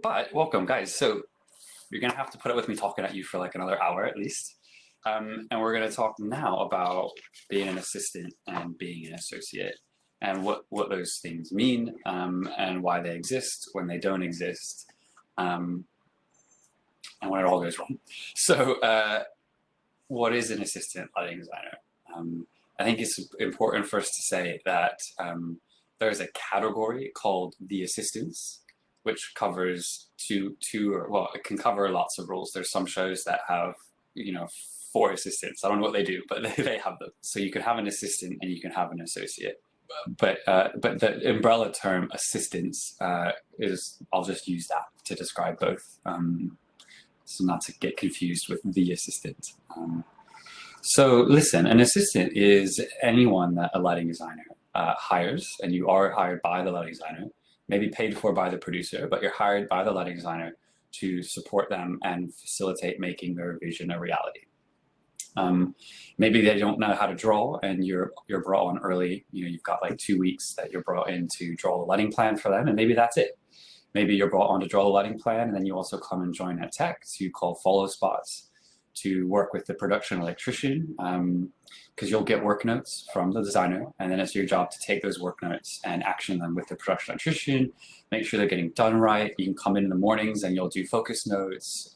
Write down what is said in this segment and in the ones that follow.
But welcome, guys. So you're going to have to put up with me talking at you for like another hour at least. And we're going to talk now about being an assistant and being an associate and what those things mean and why they exist, when they don't exist, and when it all goes wrong. So what is an assistant lighting designer? I think it's important for us to say that there's a category called the assistants, which covers it can cover lots of roles. There's some shows that have, 4 assistants. I don't know what they do, but they have them. So you can have an assistant and you can have an associate. But the umbrella term assistants I'll just use that to describe both, so not to get confused with the assistant. So listen, an assistant is anyone that a lighting designer hires, and you are hired by the lighting designer, maybe paid for by the producer, but you're hired by the lighting designer to support them and facilitate making their vision a reality. Maybe they don't know how to draw and you're brought on early. You've got like 2 weeks that you're brought in to draw the lighting plan for them, and maybe that's it. Maybe you're brought on to draw the lighting plan, and then you also come and join at tech to call follow spots, to work with the production electrician, because you'll get work notes from the designer, and then it's your job to take those work notes and action them with the production electrician, make sure they're getting done right. You can come in the mornings and you'll do focus notes.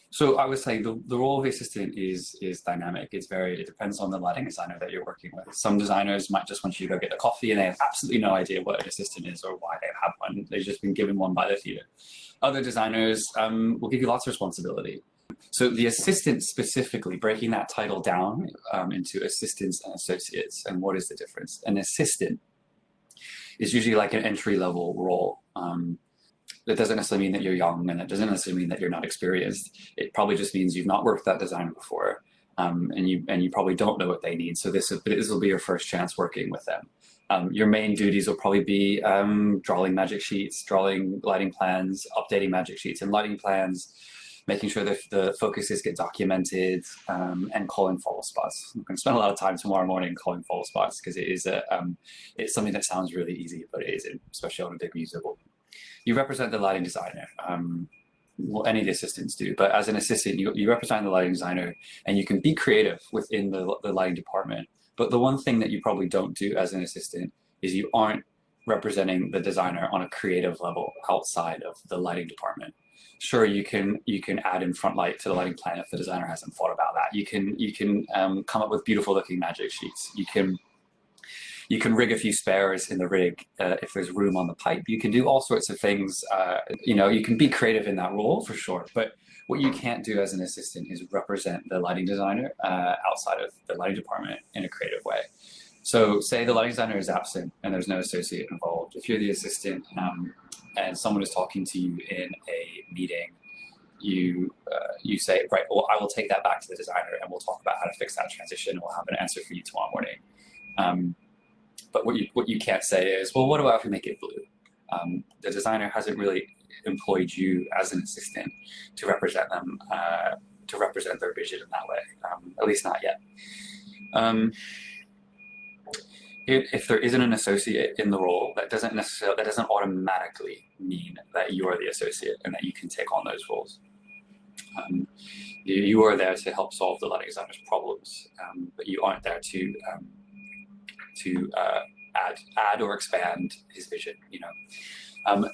So I would say the role of the assistant is dynamic. It depends on the lighting designer that you're working with. Some designers might just want you to go get a coffee and they have absolutely no idea what an assistant is or why they have one. They've just been given one by the theater. Other designers will give you lots of responsibility. So the assistant specifically, breaking that title down into assistants and associates, and what is the difference? An assistant is usually like an entry-level role. That doesn't necessarily mean that you're young, and it doesn't necessarily mean that you're not experienced. It probably just means you've not worked with that designer before, and you probably don't know what they need. So this will be your first chance working with them. Your main duties will probably be drawing magic sheets, drawing lighting plans, updating magic sheets and lighting plans, making sure that the focuses get documented, and calling follow spots. I'm going to spend a lot of time tomorrow morning calling follow spots because it is it's something that sounds really easy, but it isn't, especially on a big musical. You represent the lighting designer. Well, any of the assistants do, but as an assistant, you represent the lighting designer, and you can be creative within the lighting department. But the one thing that you probably don't do as an assistant is you aren't representing the designer on a creative level outside of the lighting department. Sure, you can add in front light to the lighting plan if the designer hasn't thought about that. You can come up with beautiful looking magic sheets. You can rig a few spares in the rig if there's room on the pipe. You can do all sorts of things. You can be creative in that role for sure. But what you can't do as an assistant is represent the lighting designer outside of the lighting department in a creative way. So say the lighting designer is absent and there's no associate involved. If you're the assistant and someone is talking to you in a meeting, you say, right, well, I will take that back to the designer and we'll talk about how to fix that transition. We'll have an answer for you tomorrow morning. But what you can't say is, well, what about if we make it blue? The designer hasn't really employed you as an assistant to represent them, to represent their vision in that way, at least not yet. If there isn't an associate in the role, that doesn't automatically mean that you are the associate and that you can take on those roles. You are there to help solve the lighting designer's problems, but you aren't there to add or expand his vision.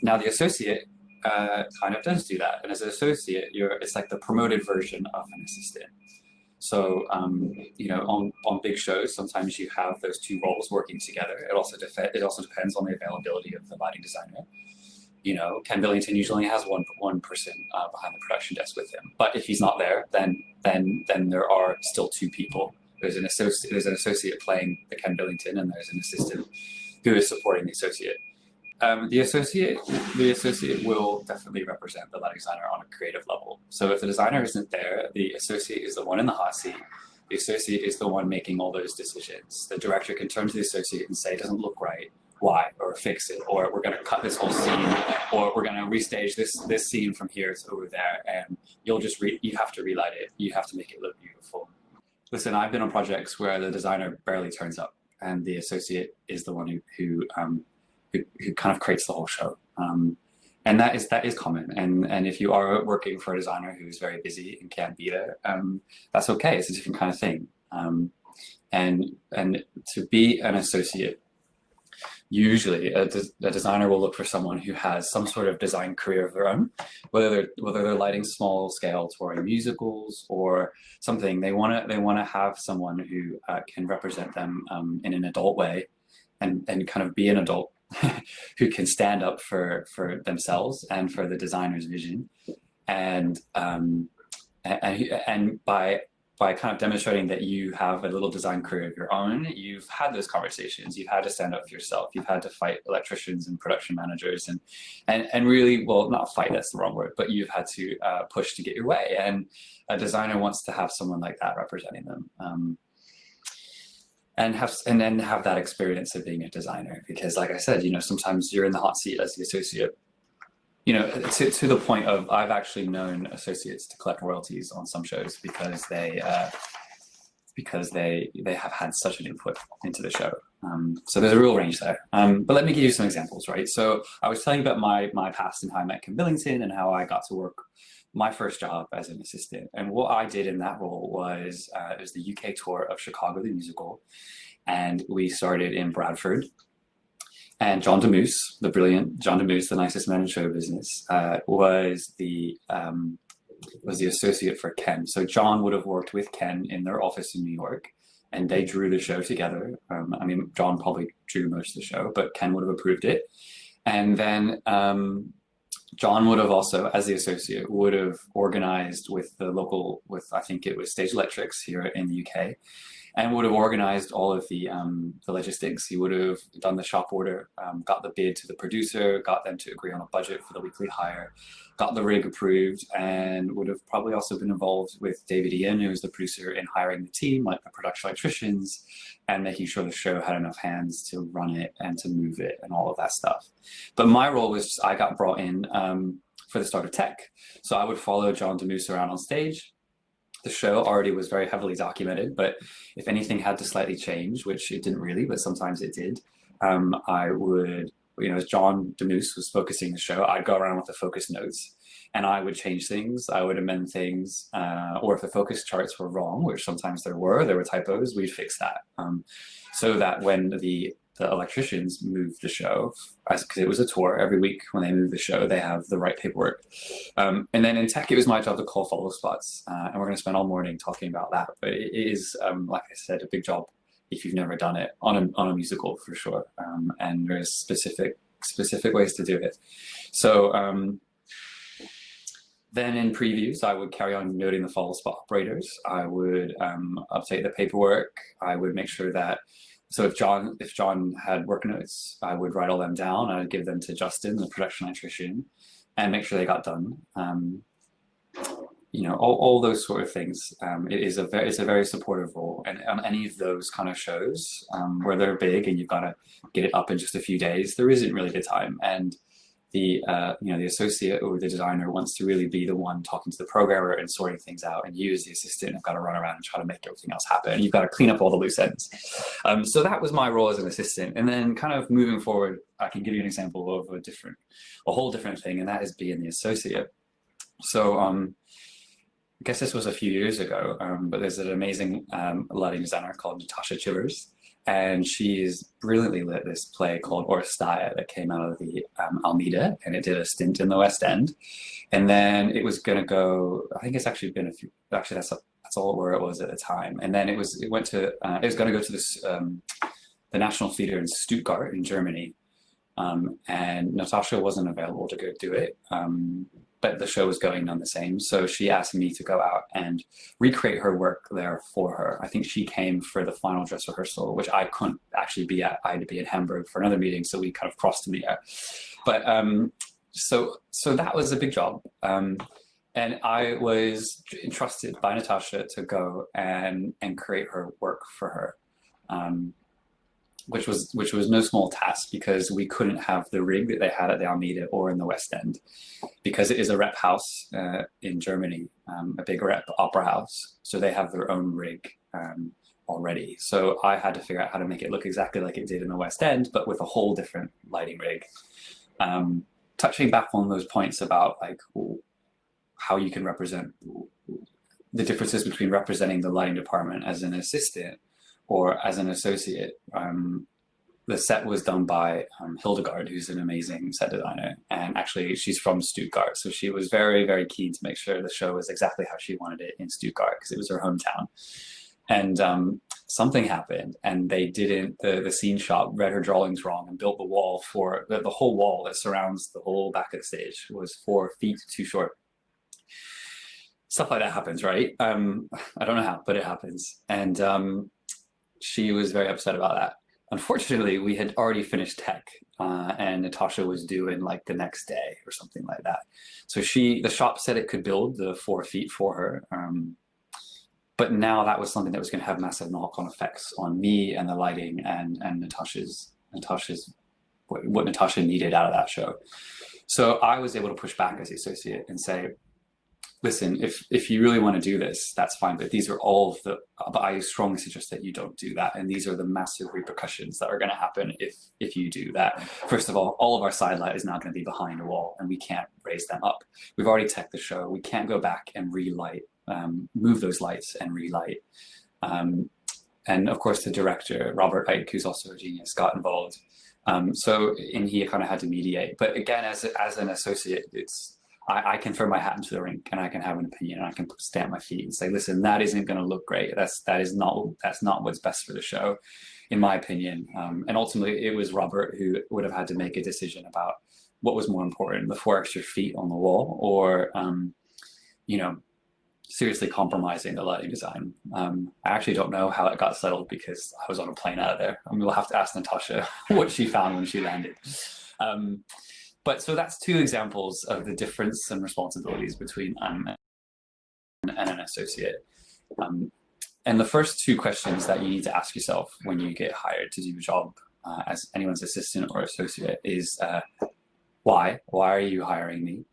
Now the associate kind of does do that, and as an associate, it's like the promoted version of an assistant. So on big shows, sometimes you have those two roles working together. It also depends on the availability of the lighting designer. Ken Billington usually has one person behind the production desk with him, but if he's not there, then there are still 2 people. There's an associate playing the Ken Billington, and there's an assistant who is supporting the associate. The associate will definitely represent the lighting designer on a creative level. So if the designer isn't there, the associate is the one in the hot seat. The associate is the one making all those decisions. The director can turn to the associate and say, it doesn't look right. Why? Or fix it. Or we're going to cut this whole scene. Or we're going to restage this scene from here to over there. And you have to relight it. You have to make it look beautiful. Listen, I've been on projects where the designer barely turns up, and the associate is the one who kind of creates the whole show. And And that is common. And if you are working for a designer who's very busy and can't be there, that's okay. It's a different kind of thing. And to be an associate, usually a designer will look for someone who has some sort of design career of their own, whether they're lighting small scale touring musicals or something. They want to have someone who can represent them in an adult way, and kind of be an adult who can stand up for themselves and for the designer's vision, and by kind of demonstrating that you have a little design career of your own, you've had those conversations, you've had to stand up for yourself, you've had to fight electricians and production managers, and really, well, not fight, that's the wrong word, but you've had to push to get your way. And a designer wants to have someone like that representing them. And then have that experience of being a designer, because like I said, sometimes you're in the hot seat as the associate, to the point of I've actually known associates to collect royalties on some shows because they have had such an input into the show. So there's a real range there. But let me give you some examples, right? So I was telling you about my past and how I met Kim Billington and how I got to work my first job as an assistant. And what I did in that role was, it was the UK tour of Chicago the Musical. And we started in Bradford. And John DeMuse, the brilliant John DeMuse, the nicest man in show business, was the associate for Ken. So John would have worked with Ken in their office in New York, and they drew the show together. I mean, John probably drew most of the show, but Ken would have approved it. And then John would have also, as the associate, would have organized with I think it was Stage Electrics here in the UK, and would have organized all of the logistics. He would have done the shop order, got the bid to the producer, got them to agree on a budget for the weekly hire, got the rig approved, and would have probably also been involved with David Ian, who was the producer, in hiring the team, like the production electricians, and making sure the show had enough hands to run it and to move it and all of that stuff. But my role was I got brought in for the start of tech. So I would follow John DeMuse around on stage. The show already was very heavily documented, but if anything had to slightly change, which it didn't really, but sometimes it did, I would, as John DeMuse was focusing the show, I'd go around with the focus notes and I would change things, I would amend things, or if the focus charts were wrong, which sometimes there were typos, we'd fix that. So that when the electricians moved the show, because it was a tour, every week when they move the show, they have the right paperwork. And then in tech, it was my job to call follow spots. And we're going to spend all morning talking about that. But it is, like I said, a big job if you've never done it on a musical, for sure. And there's specific ways to do it. So then in previews, I would carry on noting the follow spot operators. I would update the paperwork. I would make sure that, so if John had work notes, I would write all them down. I would give them to Justin, the production electrician, and make sure they got done. All those sort of things. It's a very supportive role, and on any of those kind of shows where they're big and you've got to get it up in just a few days, there isn't really the time. And the associate or the designer wants to really be the one talking to the programmer and sorting things out, and you as the assistant have got to run around and try to make everything else happen. You've got to clean up all the loose ends. So that was my role as an assistant. And then kind of moving forward, I can give you an example of a whole different thing, and that is being the associate. So I guess this was a few years ago, but there's an amazing lighting designer called Natasha Chivers. And she's brilliantly lit this play called Oresteia that came out of the Almeida, and it did a stint in the West End. And then it was going to go, I think it's actually been that's all where it was at the time. And then it was going to go to this, the National Theater in Stuttgart in Germany. And Natasha wasn't available to go do it. But the show was going on the same. So she asked me to go out and recreate her work there for her. I think she came for the final dress rehearsal, which I couldn't actually be at. I had to be in Hamburg for another meeting, so we kind of crossed in the air. But so that was a big job. And I was entrusted by Natasha to go and create her work for her. Which was no small task, because we couldn't have the rig that they had at the Almeida or in the West End, because it is a rep house in Germany, a big rep opera house. So they have their own rig already. So I had to figure out how to make it look exactly like it did in the West End, but with a whole different lighting rig. touching back on those points about like how you can represent the differences between representing the lighting department as an assistant or as an associate. The set was done by Hildegard, who's an amazing set designer. And actually she's from Stuttgart. So she was very, very keen to make sure the show was exactly how she wanted it in Stuttgart because it was her hometown. And something happened and they didn't, the scene shop read her drawings wrong and built the wall for, the whole wall that surrounds the whole back of the stage was 4 feet too short. Stuff like that happens, right? I don't know how, but it happens. And she was very upset about that. Unfortunately, we had already finished tech and Natasha was due in like the next day or something like that. So the shop said it could build the 4 feet for her. But now that was something that was going to have massive knock-on effects on me and the lighting and Natasha's what Natasha needed out of that show. So I was able to push back as the associate and say, listen, if you really want to do this, that's fine. But these are all of but I strongly suggest that you don't do that. And these are the massive repercussions that are going to happen if you do that. First of all of our side light is now going to be behind a wall and we can't raise them up. We've already teched the show. We can't go back and relight, move those lights and relight. And of course the director, Robert Ike, who's also a genius, got involved. And he kind of had to mediate. But again, as an associate, I can throw my hat into the ring and I can have an opinion and I can stamp my feet and say, listen, that isn't going to look great. That's not what's best for the show, in my opinion. And ultimately it was Robert who would have had to make a decision about what was more important, the 4 extra feet on the wall or, seriously compromising the lighting design. I actually don't know how it got settled because I was on a plane out of there. I mean, we'll have to ask Natasha what she found when she landed. But so that's 2 examples of the difference in responsibilities between and an associate. And the first 2 questions that you need to ask yourself when you get hired to do a job as anyone's assistant or associate is why? Why are you hiring me?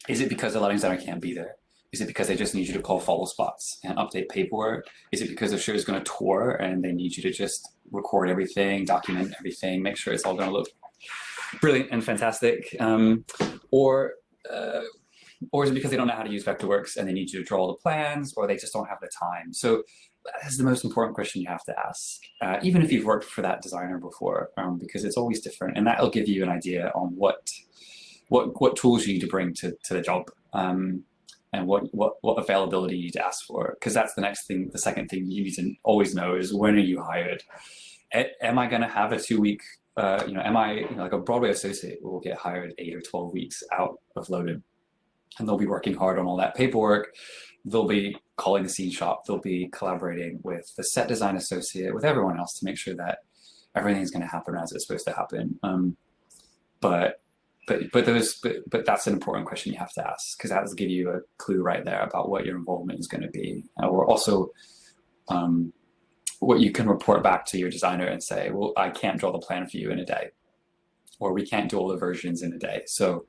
Is it because the lighting designer can't be there? Is it because they just need you to call follow spots and update paperwork? Is it because the show is going to tour and they need you to just record everything, document everything, make sure it's all going to look brilliant and fantastic? Or is it because they don't know how to use Vectorworks and they need you to draw the plans, or they just don't have the time? So that's the most important question you have to ask, even if you've worked for that designer before, because it's always different, and that'll give you an idea on what tools you need to bring to the job, and what availability you need to ask for. Because that's the next thing. The second thing you need to always know is, when are you hired? Am I going to have a 2-week? Am I like a Broadway associate will get hired 8 or 12 weeks out of loaded, and they'll be working hard on all that paperwork. They'll be calling the scene shop. They'll be collaborating with the set design associate, with everyone else to make sure that everything's going to happen as it's supposed to happen. But that's an important question you have to ask, because that will give you a clue right there about what your involvement is going to be, or also what you can report back to your designer and say, well, I can't draw the plan for you in a day, or we can't do all the versions in a day. So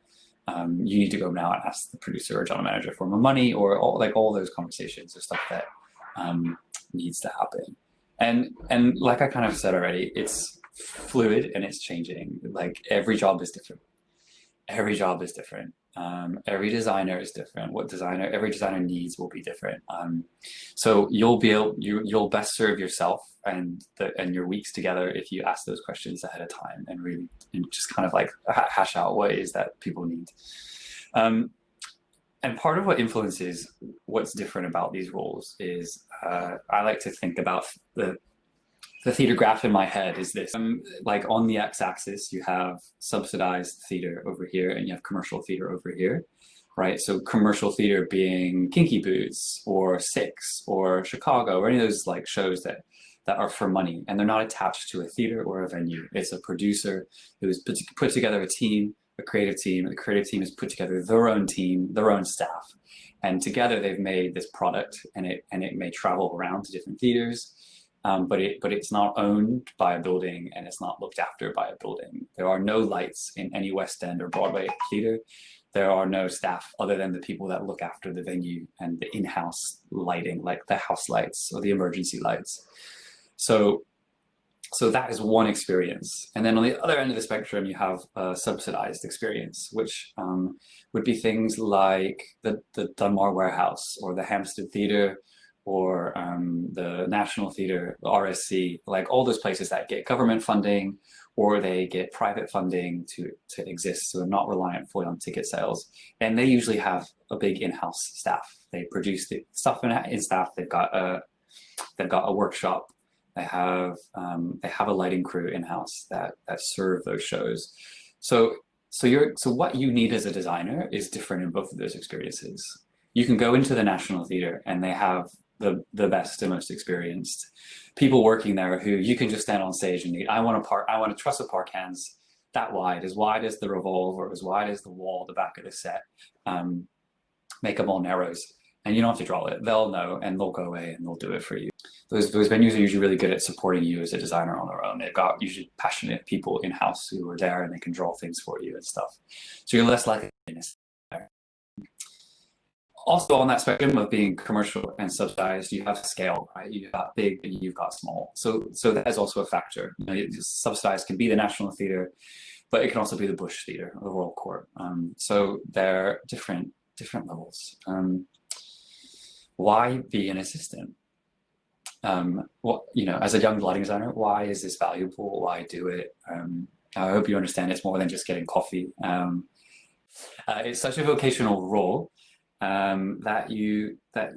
you need to go now and ask the producer or general manager for more money, or all those conversations or stuff that needs to happen. And like I kind of said already, it's fluid and it's changing. Like every job is different. Every job is different. Every designer is different. Every designer needs will be different. So you'll best serve yourself and your weeks together if you ask those questions ahead of time and really just kind of like hash out what it is that people need. And part of what influences what's different about these roles is I like to think about the theater graph in my head is this. Like on the x-axis, you have subsidized theater over here and you have commercial theater over here, right? So commercial theater being Kinky Boots or Six or Chicago, or any of those like shows that are for money, and they're not attached to a theater or a venue. It's a producer who's put together a team, a creative team, and the creative team has put together their own team, their own staff. And together they've made this product, and it may travel around to different theaters. But it's not owned by a building, and it's not looked after by a building. There are no lights in any West End or Broadway theater. There are no staff other than the people that look after the venue and the in-house lighting, like the house lights or the emergency lights. So So that is one experience. And then on the other end of the spectrum, you have a subsidized experience, which would be things like the Dunmore Warehouse or the Hampstead Theatre or the National Theatre, the RSC, like all those places that get government funding or they get private funding to exist. So they're not reliant fully on ticket sales. And they usually have a big in-house staff. They produce the stuff in staff. They've got a workshop. They have a lighting crew in-house that serve those shows. So what you need as a designer is different in both of those experiences. You can go into the National Theatre and they have the best and most experienced people working there who you can just stand on stage and I want a truss of park hands that wide as the Revolve or as wide as the wall, the back of the set. Make them all narrows. And you don't have to draw it. They'll know and they'll go away and they'll do it for you. Those venues are usually really good at supporting you as a designer on their own. They've got usually passionate people in-house who are there and they can draw things for you and stuff. So you're less likely to miss there. Also on that spectrum of being commercial and subsidized, you have scale, right? You've got big and you've got small. So that is also a factor. You know, subsidized can be the National Theatre, but it can also be the Bush Theatre or the Royal Court. So they're different levels. Why be an assistant? Well, you know, as a young lighting designer, why is this valuable? Why do it? I hope you understand it's more than just getting coffee. It's such a vocational role that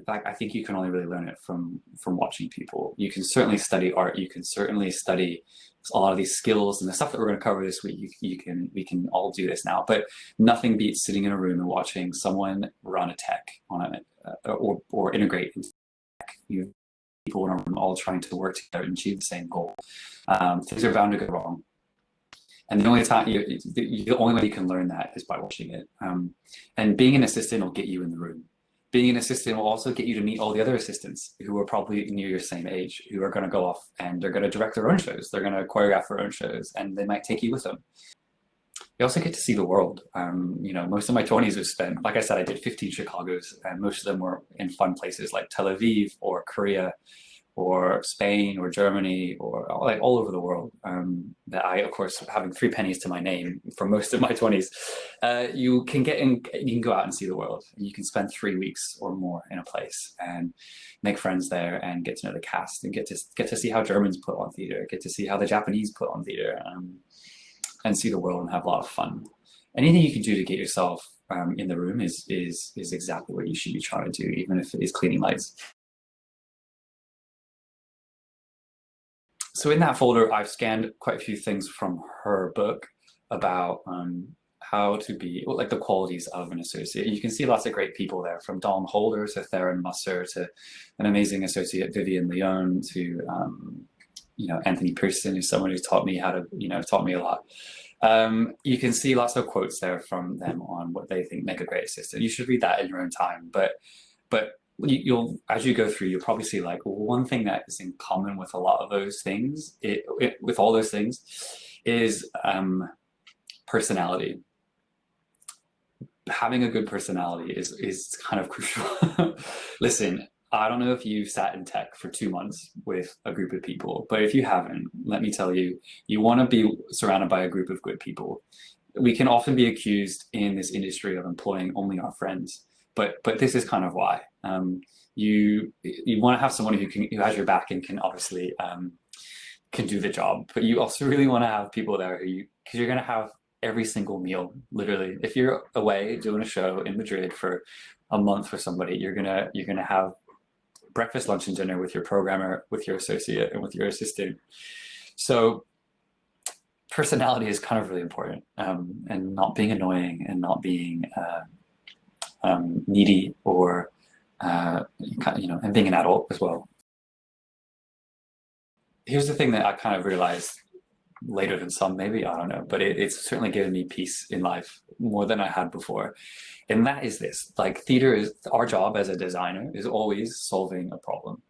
I think you can only really learn it from watching people. You can certainly study art. You can certainly study a lot of these skills and the stuff that we're going to cover this week. We can all do this now, but nothing beats sitting in a room and watching someone run a tech on it or integrate into tech. You people in a room all trying to work together and achieve the same goal. Things are bound to go wrong. And the only way you can learn that is by watching it. And being an assistant will get you in the room. Being an assistant will also get you to meet all the other assistants who are probably near your same age, who are going to go off and they're going to direct their own shows. They're going to choreograph their own shows and they might take you with them. You also get to see the world. You know, most of my 20s was spent, like I said, I did 15 Chicagos and most of them were in fun places like Tel Aviv or Korea or Spain or Germany or like all over the world. That I, of course, having 3 pennies to my name for most of my 20s, you can go out and see the world. You can spend 3 weeks or more in a place and make friends there and get to know the cast and get to see how Germans put on theater, get to see how the Japanese put on theater, and see the world and have a lot of fun. Anything you can do to get yourself in the room is exactly what you should be trying to do, even if it is cleaning lights. So in that folder, I've scanned quite a few things from her book about how to be, like the qualities of an associate. You can see lots of great people there, from Dawn Holder to Theron Musser to an amazing associate, Vivian Leone, to you know, Anthony Pearson, who's someone who's taught me how to, you know, taught me a lot. You can see lots of quotes there from them on what they think make a great assistant. You should read that in your own time, but you'll, as you go through, you'll probably see like one thing that is in common with a lot of those things, with all those things, is personality. Having a good personality is kind of crucial. Listen, I don't know if you've sat in tech for 2 months with a group of people, but if you haven't, let me tell you, you want to be surrounded by a group of good people. We can often be accused in this industry of employing only our friends. But this is kind of why. You want to have someone who has your back and can obviously can do the job. But you also really want to have people there because you're going to have every single meal, literally. If you're away doing a show in Madrid for a month for somebody, you're gonna have breakfast, lunch, and dinner with your programmer, with your associate, and with your assistant. So personality is kind of really important, and not being annoying and not being needy or you know, and being an adult as well. Here's the thing that I kind of realized later than some, maybe, I don't know, but it's certainly given me peace in life more than I had before. And that is this, like, theater is, our job as a designer is always solving a problem.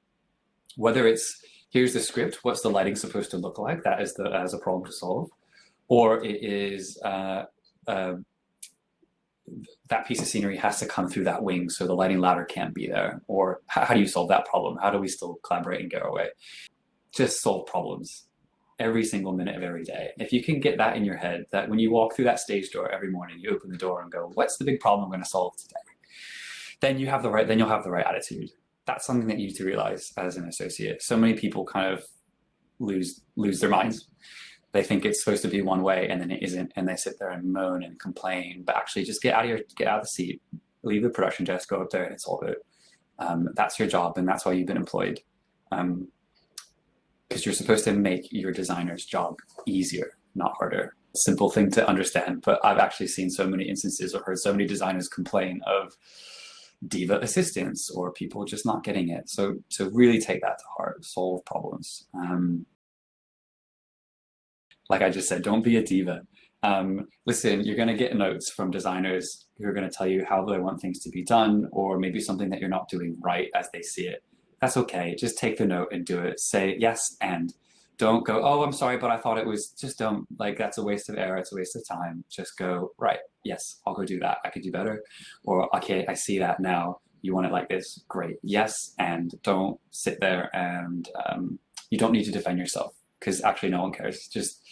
Whether it's, here's the script, what's the lighting supposed to look like? That is a problem to solve. Or it is, that piece of scenery has to come through that wing, so the lighting ladder can't be there. Or how do you solve that problem? How do we still collaborate and get our way? Just solve problems. every single minute of every day. If you can get that in your head, that when you walk through that stage door every morning, you open the door and go, what's the big problem I'm going to solve today? Then you'll have the right attitude. That's something that you need to realize as an associate. So many people kind of lose their minds. They think it's supposed to be one way and then it isn't, and they sit there and moan and complain. But actually, just get out of the seat, leave the production desk, go up there, and solve it. That's your job, and that's why you've been employed. Because you're supposed to make your designer's job easier, not harder. Simple thing to understand, but I've actually seen so many instances or heard so many designers complain of diva assistants or people just not getting it. So really take that to heart, solve problems. Like I just said, don't be a diva. Listen, you're going to get notes from designers who are going to tell you how they want things to be done, or maybe something that you're not doing right as they see it. That's okay. Just take the note and do it. Say yes, and don't go, oh, I'm sorry, but I thought it was, just don't, like, that's a waste of air. It's a waste of time. Just go, right, yes, I'll go do that. I could do better. Or, okay, I see that now. You want it like this? Great. Yes, and don't sit there and you don't need to defend yourself, because actually no one cares. Just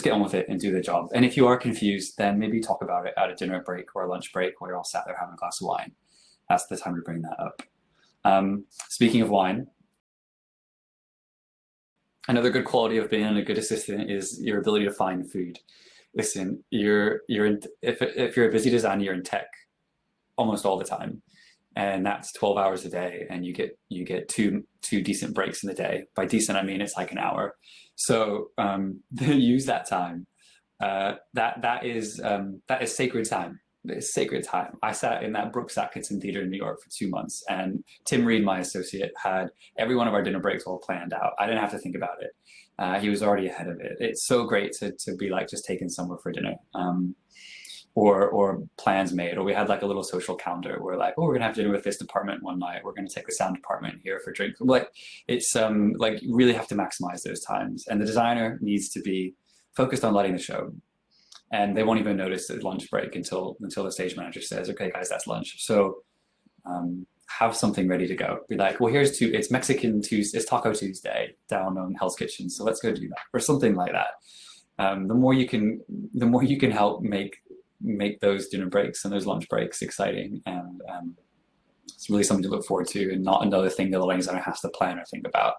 get on with it and do the job. And if you are confused, then maybe talk about it at a dinner break or a lunch break where you're all sat there having a glass of wine. That's the time to bring that up. Speaking of wine, another good quality of being a good assistant is your ability to find food. Listen, if you're a busy designer, you're in tech almost all the time, and that's 12 hours a day, and you get two decent breaks in the day. By decent, I mean it's like an hour. So use that time. That is sacred time. It's sacred time. I sat in that Brooks Atkinson Theater in New York for 2 months, and Tim Reed, my associate, had every one of our dinner breaks all planned out. I didn't have to think about it. He was already ahead of it. It's so great to be like just taken somewhere for dinner, or plans made. Or we had like a little social calendar where like, oh, we're gonna have dinner with this department one night. We're gonna take the sound department here for drinks. Like it's like you really have to maximize those times, and the designer needs to be focused on letting the show. And they won't even notice the lunch break until the stage manager says, okay, guys, that's lunch. So have something ready to go. Be like, well, it's Mexican Tuesday, it's Taco Tuesday down on Hell's Kitchen. So let's go do that, or something like that. The more you can help make those dinner breaks and those lunch breaks exciting. And it's really something to look forward to, and not another thing that the designer has to plan or think about.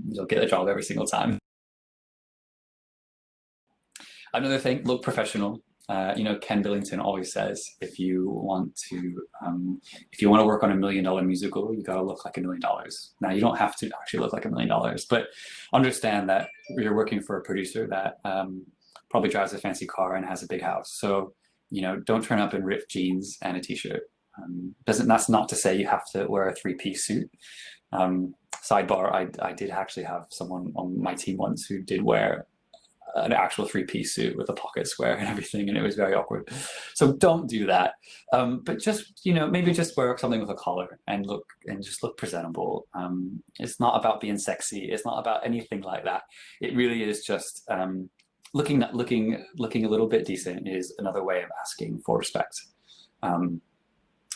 You'll get the job every single time. Another thing, look professional. Ken Billington always says, if you want to work on $1 million musical, you got to look like $1 million. Now, you don't have to actually look like $1 million, but understand that you're working for a producer that probably drives a fancy car and has a big house. So, don't turn up in ripped jeans and a t-shirt. That's not to say you have to wear a 3-piece suit. Sidebar, I did actually have someone on my team once who did wear an actual 3-piece suit with a pocket square and everything, and it was very awkward. So don't do that. But just, maybe just wear something with a collar and just look presentable. It's not about being sexy. It's not about anything like that. It really is just looking a little bit decent is another way of asking for respect,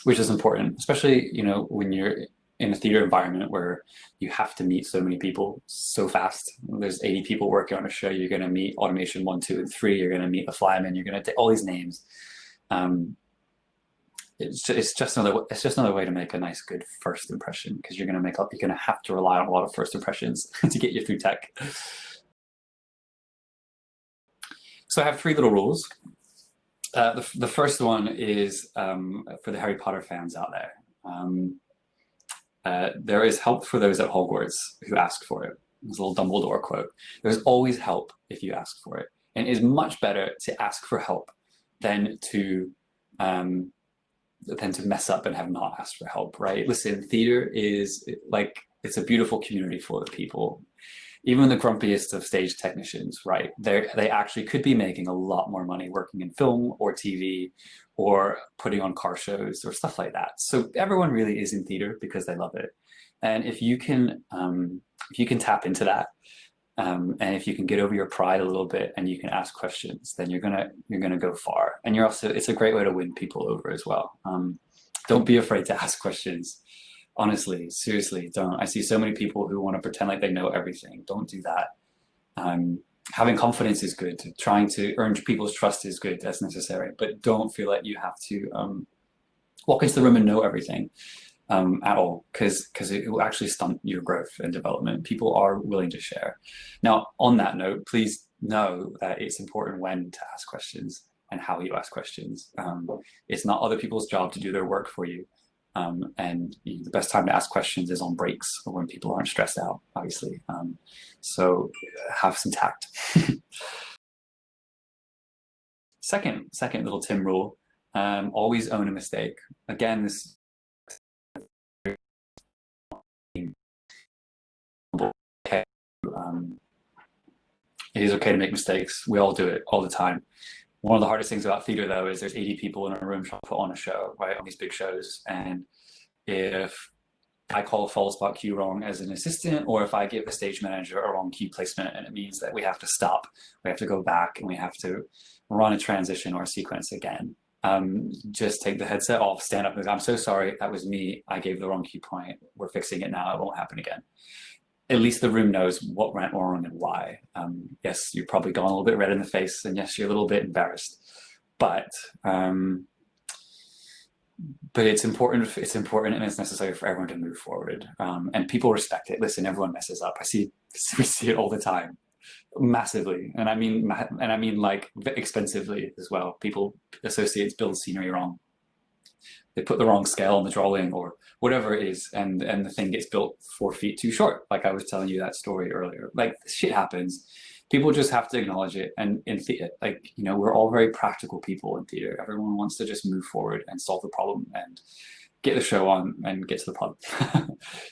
which is important, especially, when you're in a theater environment where you have to meet so many people so fast. There's 80 people working on a show. You're going to meet automation 1, 2, and 3. You're going to meet the flyman. You're going to take all these names. It's just another way to make a nice, good first impression, because you're going to have to rely on a lot of first impressions to get you through tech. So I have 3 little rules. The first one is for the Harry Potter fans out there. There is help for those at Hogwarts who ask for it. There's a little Dumbledore quote. There's always help if you ask for it. And it is much better to ask for help than to mess up and have not asked for help, right? Listen, theater is like, it's a beautiful community full of people. Even the grumpiest of stage technicians, right? They actually could be making a lot more money working in film or TV or putting on car shows or stuff like that. So everyone really is in theater because they love it. And if you can tap into that, and if you can get over your pride a little bit and you can ask questions, then you're gonna go far. And it's a great way to win people over as well. Don't be afraid to ask questions. Honestly, seriously, don't. I see so many people who want to pretend like they know everything. Don't do that. Having confidence is good. Trying to earn people's trust is good. That's necessary. But don't feel like you have to walk into the room and know everything at all, because it will actually stunt your growth and development. People are willing to share. Now, on that note, please know that it's important when to ask questions and how you ask questions. It's not other people's job to do their work for you. And the best time to ask questions is on breaks or when people aren't stressed out, obviously. So have some tact. Second little Tim rule, always own a mistake. Again, this it is okay to make mistakes. We all do it all the time. One of the hardest things about theater, though, is there's 80 people in a room trying to put on a show, right, on these big shows. And if I call a false spot cue wrong as an assistant, or if I give the stage manager a wrong cue placement, and it means that we have to stop, we have to go back, and we have to run a transition or a sequence again, just take the headset off, stand up and go, I'm so sorry, that was me. I gave the wrong cue point. We're fixing it now. It won't happen again. At least the room knows what went wrong and why. Yes, you've probably gone a little bit red in the face, and yes, you're a little bit embarrassed, but it's important. It's important, and it's necessary for everyone to move forward. And people respect it. Listen, everyone messes up. We see it all the time, massively, and I mean like expensively as well. Associates build scenery wrong. They put the wrong scale on the drawing or whatever it is, and the thing gets built 4 feet too short. Like I was telling you that story earlier. Like shit happens. People just have to acknowledge it. And in theater, like, you know, we're all very practical people in theater. Everyone wants to just move forward and solve the problem and get the show on and get to the pub.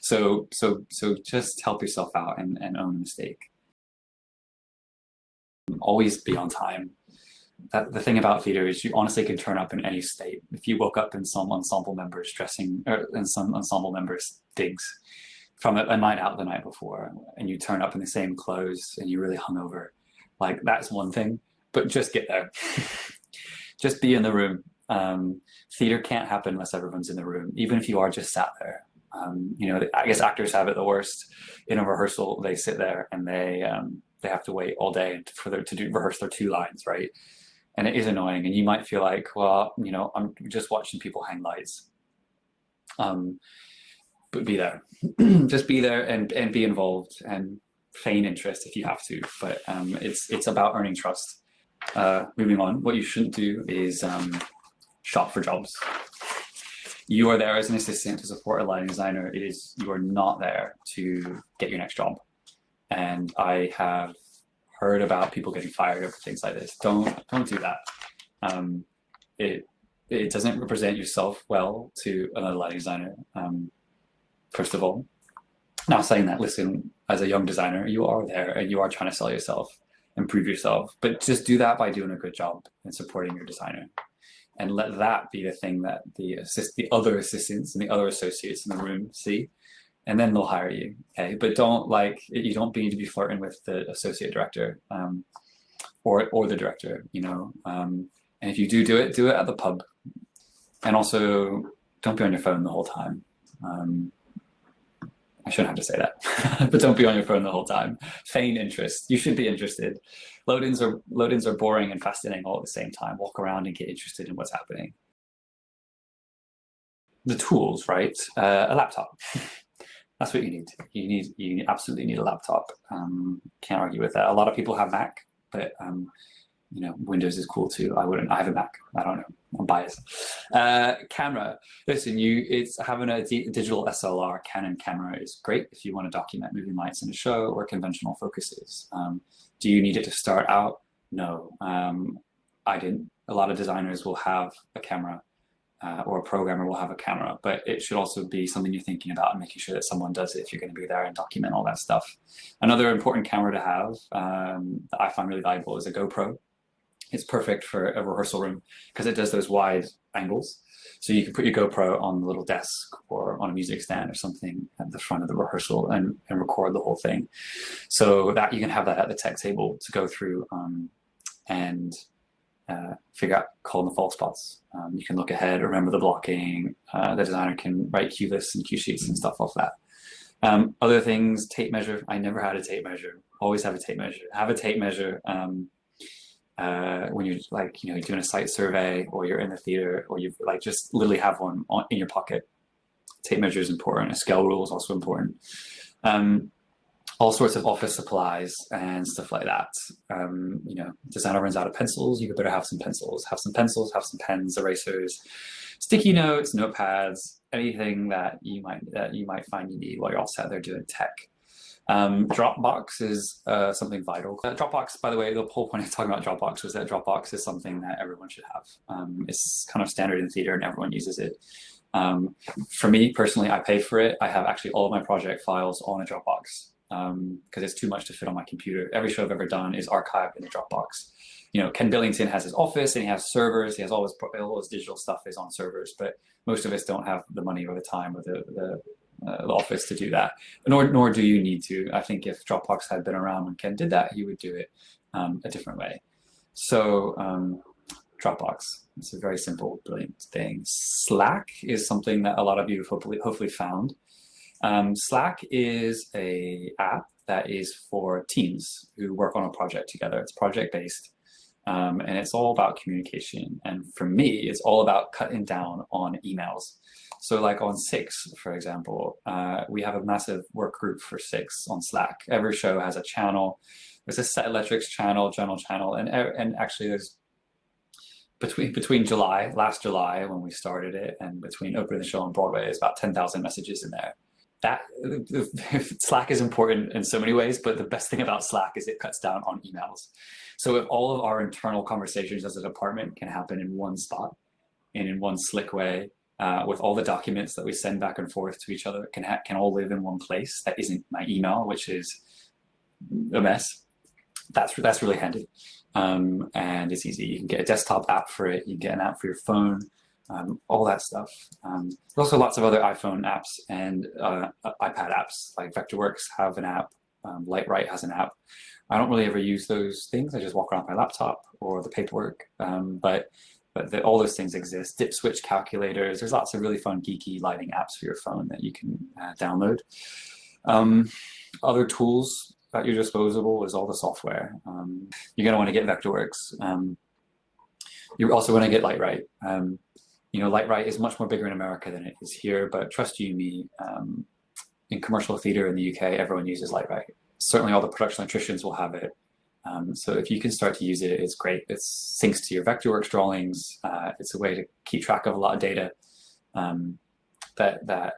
So just help yourself out and own a mistake. Always be on time. The thing about theater is you honestly can turn up in any state. If you woke up in some ensemble members digs from a night out the night before, and you turn up in the same clothes and you're really hungover, like that's one thing, but just get there. Just be in the room. Theater can't happen unless everyone's in the room, even if you are just sat there. You know, I guess actors have it the worst. In a rehearsal, they sit there and they have to wait all day to rehearse their 2 lines, right? And it is annoying, and you might feel like, well, you know, I'm just watching people hang lights. But be there. Just be there and be involved and feign interest if you have to. But it's about earning trust. Moving on, what you shouldn't do is shop for jobs. You are there as an assistant to support a lighting designer. You are not there to get your next job. And I have heard about people getting fired over things like this. Don't do that. It doesn't represent yourself well to another lighting designer. First of all, now saying that, listen, as a young designer, you are there and you are trying to sell yourself, improve yourself, but just do that by doing a good job and supporting your designer, and let that be the thing that the other assistants and the other associates in the room see. And then they'll hire you, okay? But you don't need to be flirting with the associate director or the director, you know? And if you do it at the pub. And also, don't be on your phone the whole time. I shouldn't have to say that, but don't be on your phone the whole time. Feign interest. You should be interested. Load-ins are boring and fascinating all at the same time. Walk around and get interested in what's happening. The tools, right? A laptop. That's what you need. You absolutely need a laptop. Can't argue with that. A lot of people have Mac, but you know, Windows is cool too. I have a Mac. I don't know. I'm biased. Camera. Listen, having a digital SLR Canon camera is great if you want to document moving lights in a show or conventional focuses. Do you need it to start out? No, I didn't. A lot of designers will have a camera. Or a programmer will have a camera, but it should also be something you're thinking about and making sure that someone does it if you're going to be there and document all that stuff. Another important camera to have that I find really valuable is a GoPro. It's perfect for a rehearsal room because it does those wide angles. So you can put your GoPro on the little desk or on a music stand or something at the front of the rehearsal and record the whole thing. So that you can have that at the tech table to go through and figure out calling the false spots. You can look ahead, remember the blocking. The designer can write cue lists and cue sheets and stuff off that. Other things, tape measure. I never had a tape measure. Always have a tape measure. Have a tape measure when you're like, you're doing a site survey or you're in the theater or you like just literally have one in your pocket. Tape measure is important. A scale rule is also important. All sorts of office supplies and stuff like that. Designer runs out of pencils. You better have some pencils. Have some pencils. Have some pens, erasers, sticky notes, notepads, anything that you might find you need while you're all sat there doing tech. Dropbox is something vital. Dropbox, by the way, the whole point of talking about Dropbox was that Dropbox is something that everyone should have. It's kind of standard in theater and everyone uses it. For me personally, I pay for it. I have actually all of my project files on a Dropbox because it's too much to fit on my computer. Every show I've ever done is archived in a Dropbox. Ken Billington has his office and he has servers. He has all his digital stuff is on servers, but most of us don't have the money or the time or the office to do that, nor do you need to. I think if Dropbox had been around when Ken did that, he would do it a different way. So Dropbox, it's a very simple, brilliant thing. Slack is something that a lot of you have hopefully found. Slack is an app that is for teams who work on a project together. It's project-based, and it's all about communication. And for me, it's all about cutting down on emails. So like on 6, for example, we have a massive work group for 6 on Slack. Every show has a channel. There's a Set Electrics channel, general channel, and actually there's between last July when we started it, and between opening the show on Broadway, there's about 10,000 messages in there. Slack is important in so many ways, but the best thing about Slack is it cuts down on emails. So if all of our internal conversations as a department can happen in one spot and in one slick way, with all the documents that we send back and forth to each other can all live in one place that isn't my email, which is a mess. That's really handy, and it's easy. You can get a desktop app for it. You can get an app for your phone. All that stuff. There's also lots of other iPhone apps and iPad apps, like Vectorworks have an app, Lightwrite has an app. I don't really ever use those things. I just walk around my laptop or the paperwork, but all those things exist. Dip switch calculators. There's lots of really fun, geeky lighting apps for your phone that you can download. Other tools at your disposal is all the software. You're going to want to get Vectorworks. You're also going to get Lightwrite. Lightwrite is much more bigger in America than it is here, but trust you me, in commercial theater in the UK, everyone uses Lightwrite. Certainly all the production electricians will have it. So if you can start to use it, it's great. It syncs to your Vectorworks drawings. It's a way to keep track of a lot of data. That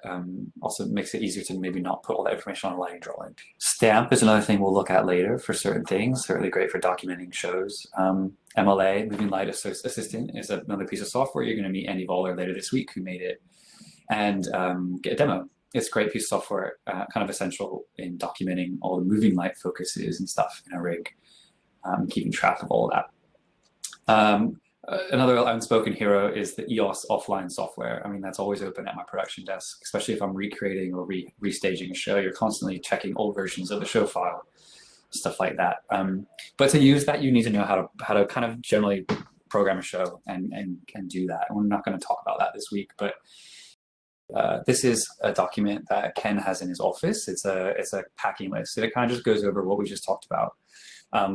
also makes it easier to maybe not put all that information on a lighting drawing. Stamp is another thing we'll look at later for certain things. Certainly great for documenting shows. MLA, Moving Light Assistant, is another piece of software. You're going to meet Andy Voller later this week, who made it, and get a demo. It's a great piece of software, kind of essential in documenting all the moving light focuses and stuff in a rig, keeping track of all of that. Another unspoken hero is the EOS offline software. I mean, that's always open at my production desk, especially if I'm recreating or restaging a show. You're constantly checking old versions of the show file, stuff like that. But to use that, you need to know how to kind of generally program a show and do that. And we're not going to talk about that this week, but this is a document that Ken has in his office. It's a packing list, and it kind of just goes over what we just talked about,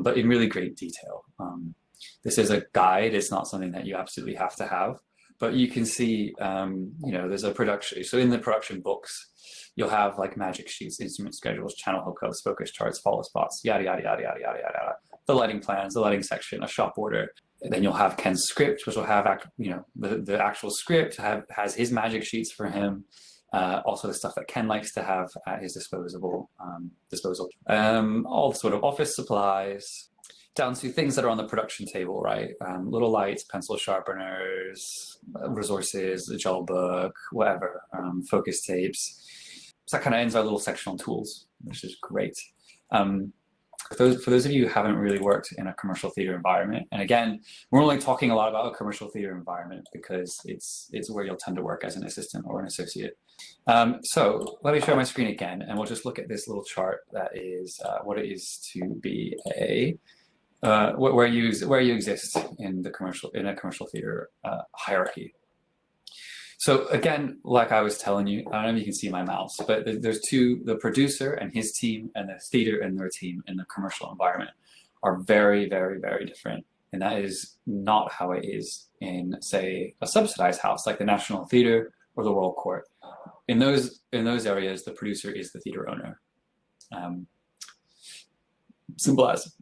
but in really great detail. This is a guide. It's not something that you absolutely have to have, but you can see, there's a production. So in the production books, you'll have like magic sheets, instrument schedules, channel hookups, focus charts, follow spots, yada, yada, yada, yada, yada, yada, the lighting plans, the lighting section, a shop order. And then you'll have Ken's script, which will have, the actual script has his magic sheets for him. Also the stuff that Ken likes to have at his disposal. All sort of office supplies, down to things that are on the production table, right? Little lights, pencil sharpeners, resources, a gel book, whatever, focus tapes. So that kind of ends our little section on tools, which is great. For those of you who haven't really worked in a commercial theater environment, and again, we're only talking a lot about a commercial theater environment because it's where you'll tend to work as an assistant or an associate. So let me share my screen again, and we'll just look at this little chart that is what it is to be where you exist in a commercial theater hierarchy. So again, like I was telling you, I don't know if you can see my mouse, but there's two, the producer and his team and the theater and their team in the commercial environment are very, very, very different. And that is not how it is in, say, a subsidized house like the National Theater or the Royal Court. In those areas, the producer is the theater owner. Simple as.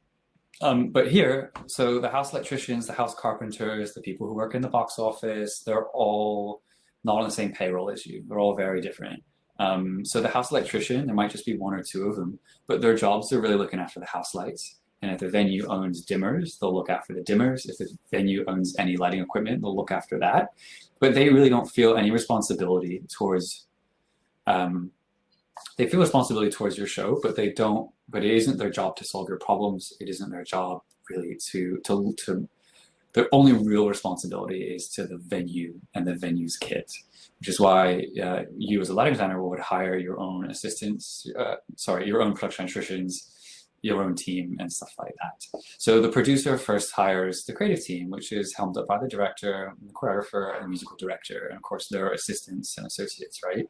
But here, so the house electricians, the house carpenters, the people who work in the box office, they're all not on the same payroll as you. They're all very different. So the house electrician, there might just be one or two of them, but their jobs are really looking after the house lights. And if the venue owns dimmers, they'll look after the dimmers. If the venue owns any lighting equipment, they'll look after that. But they really don't feel any responsibility towards, they feel responsibility towards your show, but they don't, but it isn't their job to solve your problems. It isn't their job really to their only real responsibility is to the venue and the venue's kit, which is why you as a lighting designer would hire your own assistants, your own production electricians, your own team and stuff like that. So the producer first hires the creative team, which is helmed up by the director, the choreographer, and the musical director, and of course their assistants and associates, right?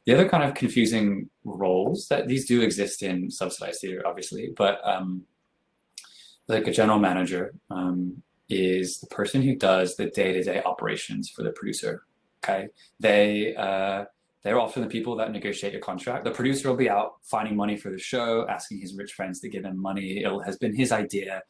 The other kind of confusing roles that these do exist in subsidized theater, obviously, but like a general manager is the person who does the day-to-day operations for the producer, okay? They're often the people that negotiate your contract. The producer will be out finding money for the show, asking his rich friends to give him money. It has been his idea.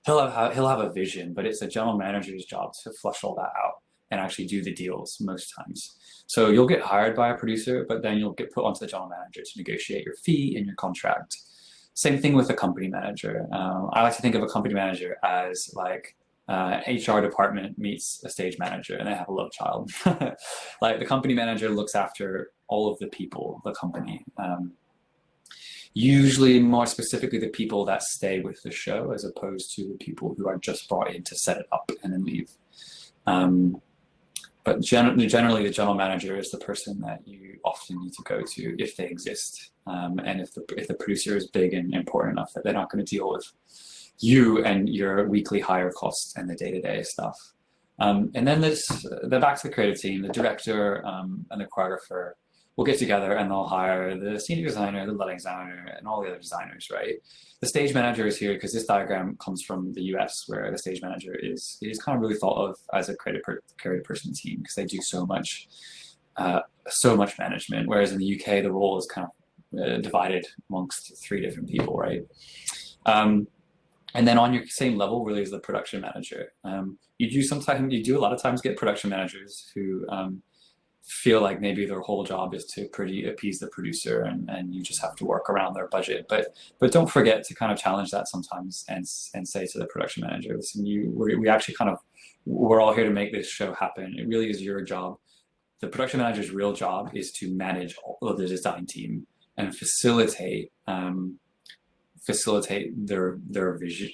He'll have a vision, but it's a general manager's job to flush all that out and actually do the deals most times. So you'll get hired by a producer, but then you'll get put onto the general manager to negotiate your fee and your contract. Same thing with a company manager. I like to think of a company manager as like HR department meets a stage manager and they have a love child. Like the company manager looks after all of the people, the company. Usually more specifically the people that stay with the show as opposed to the people who are just brought in to set it up and then leave. But generally the general manager is the person that you often need to go to if they exist. And if the producer is big and important enough that they're not going to deal with you and your weekly hire costs and the day-to-day stuff. And then the back to the creative team, the director and the choreographer will get together and they'll hire the senior designer, the lighting designer, and all the other designers, right? The stage manager is here because this diagram comes from the US where the stage manager is kind of really thought of as a creative person team because they do so much management, whereas in the UK, the role is kind of divided amongst three different people, right? And then on your same level really is the production manager. You do a lot of times get production managers who feel like maybe their whole job is to appease the producer and you just have to work around their budget. But don't forget to kind of challenge that sometimes and say to the production manager, listen, we actually we're all here to make this show happen. It really is your job. The production manager's real job is to manage all of the design team and facilitate their vision,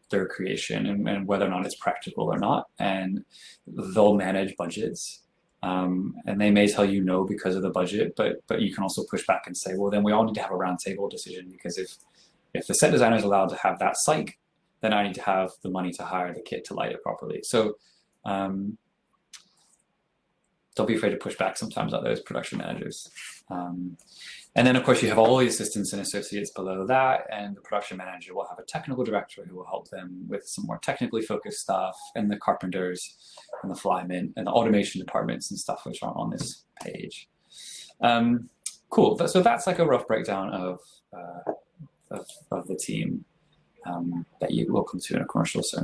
their creation, and whether or not it's practical or not. And they'll manage budgets, and they may tell you no because of the budget, but you can also push back and say, well, then we all need to have a roundtable decision because if the set designer is allowed to have that psych, then I need to have the money to hire the kit to light it properly. So don't be afraid to push back sometimes at those production managers. And then, of course, you have all the assistants and associates below that, and the production manager will have a technical director who will help them with some more technically focused stuff, and the carpenters and the flymen and the automation departments and stuff which aren't on this page. Cool. So that's like a rough breakdown of the team that you will come to in a commercial center.